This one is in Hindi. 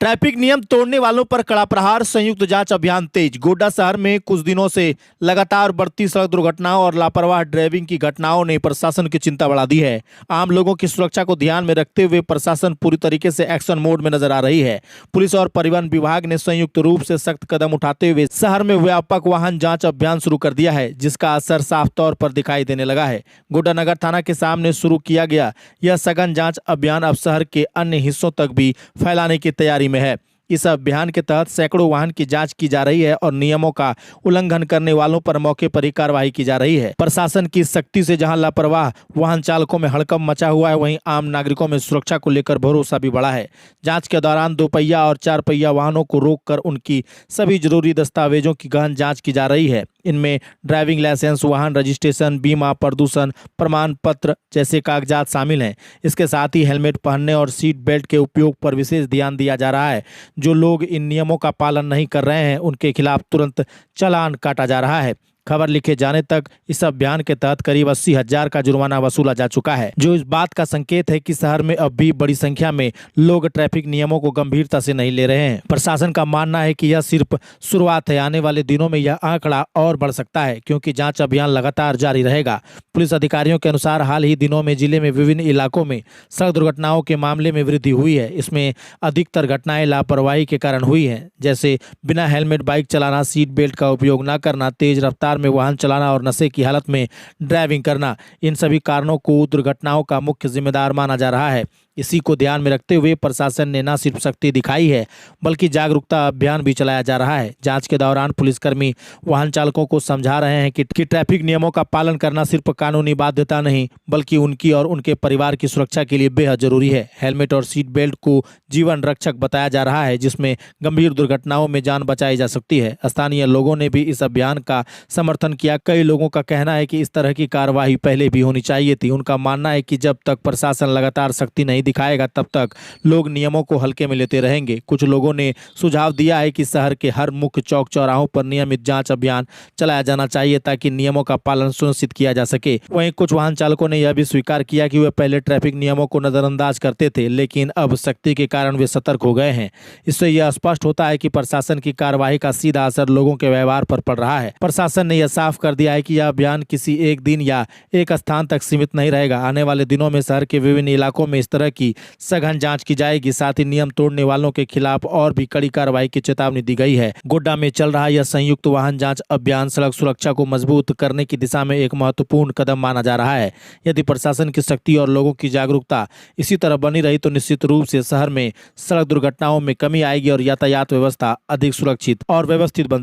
ट्रैफिक नियम तोड़ने वालों पर कड़ा प्रहार, संयुक्त जांच अभियान तेज। गोड्डा शहर में कुछ दिनों से लगातार बढ़ती सड़क दुर्घटनाओं और लापरवाह ड्राइविंग की घटनाओं ने प्रशासन की चिंता बढ़ा दी है। आम लोगों की सुरक्षा को ध्यान में रखते हुए प्रशासन पूरी तरीके से एक्शन मोड में नजर आ रही है। पुलिस और परिवहन विभाग ने संयुक्त रूप से सख्त कदम उठाते हुए शहर में व्यापक वाहन जाँच अभियान शुरू कर दिया है, जिसका असर साफ तौर पर दिखाई देने लगा है। गोड्डा नगर थाना के सामने शुरू किया गया यह सघन जाँच अभियान अब शहर के अन्य हिस्सों तक भी फैलाने की तैयारी में है। इस अभियान के तहत सैकड़ों वाहन की जांच की जा रही है और नियमों का उल्लंघन करने वालों पर मौके पर ही कार्रवाई की जा रही है। प्रशासन की सख्ती से जहां लापरवाह वाहन चालकों में हड़कंप मचा हुआ है, वहीं आम नागरिकों में सुरक्षा को लेकर भरोसा भी बढ़ा है। जांच के दौरान 2 पहिया और 4 पहिया वाहनों को रोककर उनकी सभी जरूरी दस्तावेजों की गहन जाँच की जा रही है। इनमें ड्राइविंग लाइसेंस, वाहन रजिस्ट्रेशन, बीमा, प्रदूषण प्रमाण पत्र जैसे कागजात शामिल हैं। इसके साथ ही हेलमेट पहनने और सीट बेल्ट के उपयोग पर विशेष ध्यान दिया जा रहा है। जो लोग इन नियमों का पालन नहीं कर रहे हैं, उनके खिलाफ तुरंत चालान काटा जा रहा है। खबर लिखे जाने तक इस अभियान के तहत करीब 80,000 का जुर्माना वसूला जा चुका है, जो इस बात का संकेत है कि शहर में अब भी बड़ी संख्या में लोग ट्रैफिक नियमों को गंभीरता से नहीं ले रहे हैं। प्रशासन का मानना है कि यह सिर्फ शुरुआत है, आने वाले दिनों में यह आंकड़ा और बढ़ सकता है, क्योंकि जांच अभियान लगातार जारी रहेगा। पुलिस अधिकारियों के अनुसार हाल ही दिनों में जिले में विभिन्न इलाकों में सड़क दुर्घटनाओं के मामले में वृद्धि हुई है। इसमें अधिकतर घटनाएं लापरवाही के कारण हुई हैं, जैसे बिना हेलमेट बाइक चलाना, सीट बेल्ट का उपयोग न करना, तेज रफ्तार में वाहन चलाना और नशे की हालत में ड्राइविंग करना। इन सभी कारणों को दुर्घटनाओं का मुख्य जिम्मेदार माना जा रहा है। इसी को ध्यान में रखते हुए प्रशासन ने न सिर्फ सख्ती दिखाई है, बल्कि जागरूकता अभियान भी चलाया जा रहा है। जांच के दौरान पुलिसकर्मी वाहन चालकों को समझा रहे हैं कि ट्रैफिक नियमों का पालन करना सिर्फ कानूनी बाध्यता नहीं, बल्कि उनकी और उनके परिवार की सुरक्षा के लिए बेहद जरूरी है। हेलमेट और सीट बेल्ट को जीवन रक्षक बताया जा रहा है, जिसमें गंभीर दुर्घटनाओं में जान बचाई जा सकती है। स्थानीय लोगों ने भी इस अभियान का समर्थन किया। कई लोगों का कहना है कि इस तरह की कार्रवाई पहले भी होनी चाहिए थी। उनका मानना है कि जब तक प्रशासन लगातार सख्ती नहीं दिखाएगा, तब तक लोग नियमों को हल्के में लेते रहेंगे। कुछ लोगों ने सुझाव दिया है कि शहर के हर मुख्य चौक चौराहों पर नियमित जांच अभियान चलाया जाना चाहिए, ताकि नियमों का पालन सुनिश्चित किया जा सके। वहीं कुछ वाहन चालकों ने यह भी स्वीकार किया कि वे पहले ट्रैफिक नियमों को नजरअंदाज करते थे, लेकिन अब सख्ती के कारण वे सतर्क हो गए हैं। इससे यह स्पष्ट होता है कि प्रशासन की कार्रवाई का सीधा असर लोगों के व्यवहार पर पड़ रहा है। प्रशासन ने यह साफ कर दिया है कि यह अभियान किसी एक दिन या एक स्थान तक सीमित नहीं रहेगा। आने वाले दिनों में शहर के विभिन्न इलाकों में इस तरह की सघन जांच की जाएगी। साथ ही नियम तोड़ने वालों के खिलाफ और भी कड़ी कार्रवाई की चेतावनी दी गई है। गोड्डा में चल रहा यह संयुक्त वाहन जांच अभियान सड़क सुरक्षा को मजबूत करने की दिशा में एक महत्वपूर्ण कदम माना जा रहा है। यदि प्रशासन की सख्ती और लोगों की जागरूकता इसी तरह बनी रही, तो निश्चित रूप से शहर में सड़क दुर्घटनाओं में कमी आएगी और यातायात व्यवस्था अधिक सुरक्षित और व्यवस्थित बन